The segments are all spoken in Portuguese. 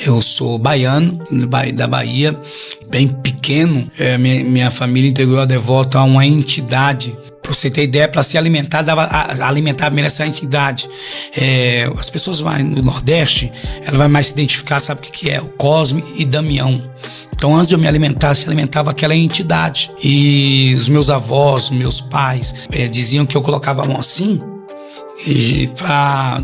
Eu sou baiano, da Bahia, bem pequeno. Minha família integrou a devota a uma entidade. Pra você ter ideia, para se alimentar, alimentar primeiro essa entidade. As pessoas no Nordeste, ela vai mais se identificar, sabe o que é? O Cosme e Damião. Então, antes de eu me alimentar, se alimentava aquela entidade. E os meus avós, meus pais, diziam que eu colocava a mão assim para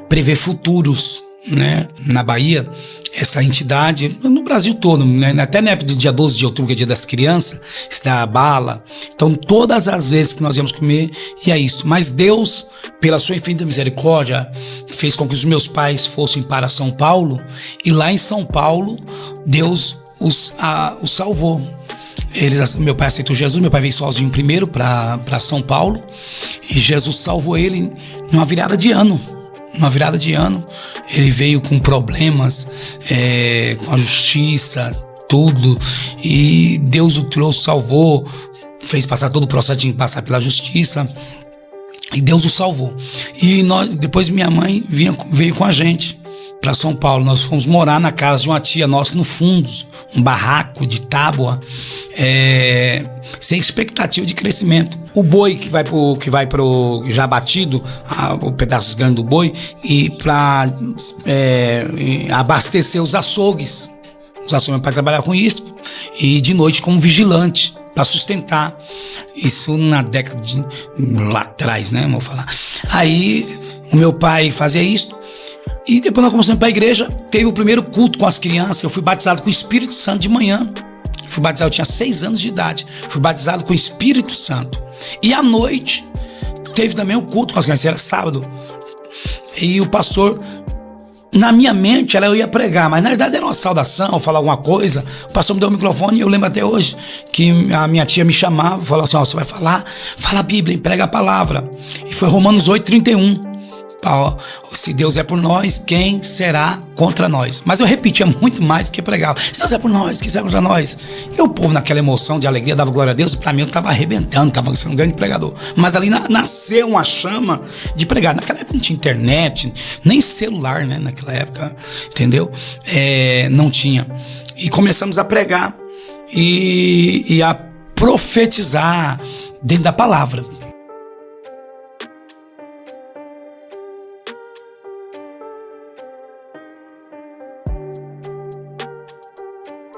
prever futuros, né? Na Bahia, essa entidade, no Brasil todo, né? Até na época do dia 12 de outubro, que é dia das crianças, se dá bala. Então, todas as vezes que nós íamos comer, ia isso. Mas Deus, pela sua infinita misericórdia, fez com que os meus pais fossem para São Paulo, e lá em São Paulo, Deus os salvou. Meu pai aceitou Jesus, meu pai veio sozinho primeiro para São Paulo, e Jesus salvou ele numa virada de ano. Ele veio com problemas, com a justiça, tudo, e Deus o trouxe, salvou, fez passar todo o processo de passar pela justiça, e Deus o salvou. E depois minha mãe veio com a gente para São Paulo. Nós fomos morar na casa de uma tia nossa no Fundos, um barraco de tábua, sem expectativa de crescimento. O boi que vai pro já batido, o pedaços grandes do boi, e para abastecer os açougues. Meu pai trabalhava com isso, e de noite como vigilante, para sustentar. Isso na década lá atrás, né, vou falar. Aí o meu pai fazia isso. E depois nós começamos para a igreja, teve o primeiro culto com as crianças. Eu fui batizado com o Espírito Santo de manhã. Eu tinha 6 anos de idade. Fui batizado com o Espírito Santo. E à noite, teve também o culto com as crianças, era sábado. E o pastor, na minha mente, eu ia pregar, mas na verdade era uma saudação, falar alguma coisa. O pastor me deu o microfone, e eu lembro até hoje que a minha tia me chamava, falou assim: você vai fala a Bíblia, prega a palavra. E foi Romanos 8:31. Se Deus é por nós, quem será contra nós? Mas eu repetia muito mais do que pregava. Se Deus é por nós, quem será contra nós? E o povo, naquela emoção de alegria, dava glória a Deus. Para mim, eu estava arrebentando, estava sendo um grande pregador. Mas ali nasceu uma chama de pregar. Naquela época não tinha internet, nem celular, né? Naquela época, entendeu? Não tinha. E começamos a pregar e a profetizar dentro da palavra.